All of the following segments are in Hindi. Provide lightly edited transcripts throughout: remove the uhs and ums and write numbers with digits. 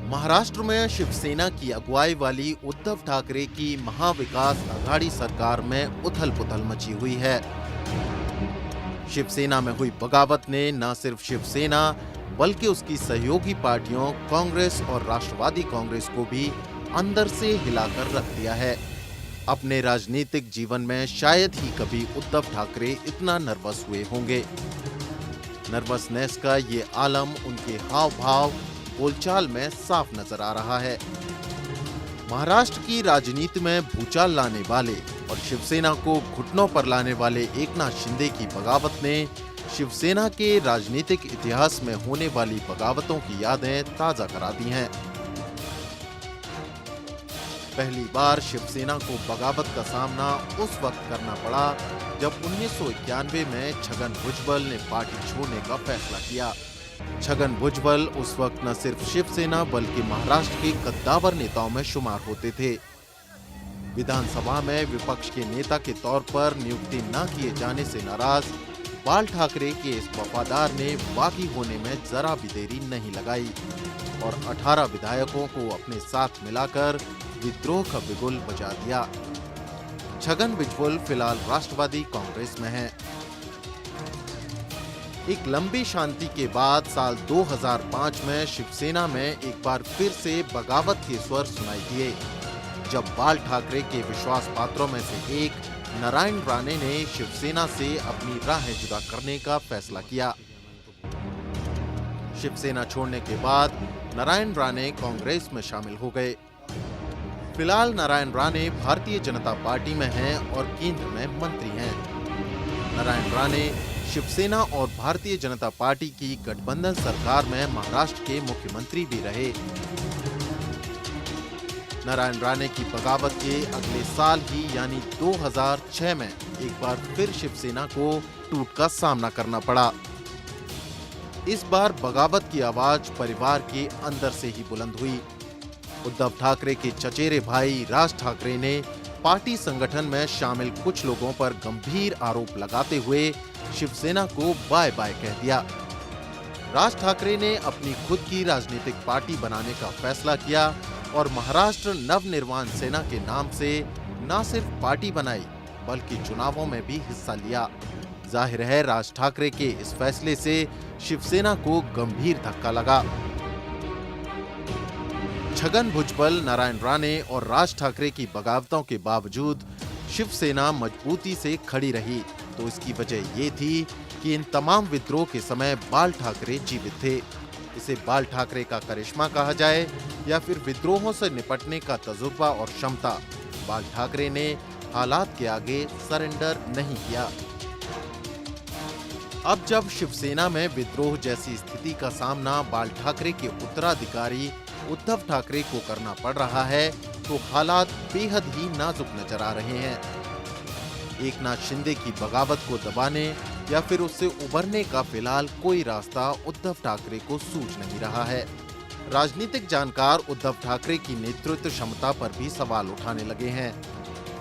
महाराष्ट्र में शिवसेना की अगुवाई वाली उद्धव ठाकरे की महाविकास आघाड़ी सरकार में उथल-पुथल मची हुई है। शिवसेना में हुई बगावत ने न सिर्फ शिवसेना बल्कि उसकी सहयोगी पार्टियों कांग्रेस और राष्ट्रवादी कांग्रेस को भी अंदर से हिलाकर रख दिया है। अपने राजनीतिक जीवन में शायद ही कभी उद्धव ठाकरे इतना नर्वस हुए होंगे। नर्वसनेस का ये आलम उनके हाव भाव बोलचाल में साफ नजर आ रहा है। महाराष्ट्र की राजनीति में भूचाल लाने वाले और शिवसेना को घुटनों पर लाने वाले एकनाथ शिंदे की बगावत ने शिवसेना के राजनीतिक इतिहास में होने वाली बगावतों की यादें ताजा करा दी हैं। पहली बार शिवसेना को बगावत का सामना उस वक्त करना पड़ा जब 1991 में छगन भुजबल ने पार्टी छोड़ने का फैसला किया। छगन भुजबल उस वक्त न सिर्फ शिवसेना बल्कि महाराष्ट्र के कद्दावर नेताओं में शुमार होते थे। विधानसभा में विपक्ष के नेता के तौर पर नियुक्ति न किए जाने से नाराज बाल ठाकरे के इस वफादार ने बागी होने में जरा भी देरी नहीं लगाई और 18 विधायकों को अपने साथ मिलाकर विद्रोह का बिगुल बजा दिया। छगन भुजबल फिलहाल राष्ट्रवादी कांग्रेस में हैं। एक लंबी शांति के बाद साल 2005 में शिवसेना में एक बार फिर से बगावत के स्वर सुनाई दिए, जब बाल ठाकरे के विश्वास पात्रों में से एक नारायण राणे ने शिवसेना से अपनी राहें जुदा करने का फैसला किया। शिवसेना छोड़ने के बाद नारायण राणे कांग्रेस में शामिल हो गए। फिलहाल नारायण राणे भारतीय जनता पार्टी में हैं और केंद्र में मंत्री हैं। नारायण राणे शिवसेना और भारतीय जनता पार्टी की गठबंधन सरकार में महाराष्ट्र के मुख्यमंत्री भी रहे। नारायण राणे की बगावत के अगले साल ही यानी 2006 में एक बार फिर शिवसेना को टूट का सामना करना पड़ा। इस बार बगावत की आवाज परिवार के अंदर से ही बुलंद हुई। उद्धव ठाकरे के चचेरे भाई राज ठाकरे ने पार्टी संगठन में शामिल कुछ लोगों पर गंभीर आरोप लगाते हुए शिवसेना को बाय बाय कह दिया। राज ठाकरे ने अपनी खुद की राजनीतिक पार्टी बनाने का फैसला किया और महाराष्ट्र नवनिर्माण सेना के नाम से न सिर्फ पार्टी बनाई बल्कि चुनावों में भी हिस्सा लिया। जाहिर है राज ठाकरे के इस फैसले से शिवसेना को गंभीर धक्का लगा। छगन भुजबल, नारायण राणे और राज ठाकरे की बगावतों के बावजूद शिवसेना मजबूती से खड़ी रही, तो इसकी वजह ये थी कि इन तमाम विद्रोह के समय बाल ठाकरे जीवित थे। इसे बाल ठाकरे का करिश्मा कहा जाए या फिर विद्रोहों से निपटने का तजुर्बा और क्षमता, बाल ठाकरे ने हालात के आगे सरेंडर नहीं किया। अब जब शिवसेना में विद्रोह जैसी स्थिति का सामना बाल ठाकरे के उत्तराधिकारी उद्धव ठाकरे को करना पड़ रहा है, तो हालात बेहद ही नाजुक नजर आ रहे हैं। एकनाथ शिंदे की बगावत को दबाने या फिर उससे उबरने का फिलहाल कोई रास्ता उद्धव ठाकरे को सूझ नहीं रहा है। राजनीतिक जानकार उद्धव ठाकरे की नेतृत्व क्षमता पर भी सवाल उठाने लगे हैं।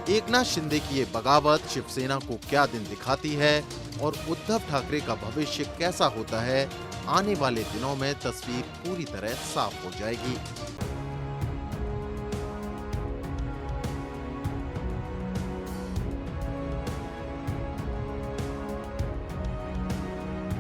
एकनाथ शिंदे की ये बगावत शिवसेना को क्या दिन दिखाती है और उद्धव ठाकरे का भविष्य कैसा होता है, आने वाले दिनों में तस्वीर पूरी तरह साफ हो जाएगी।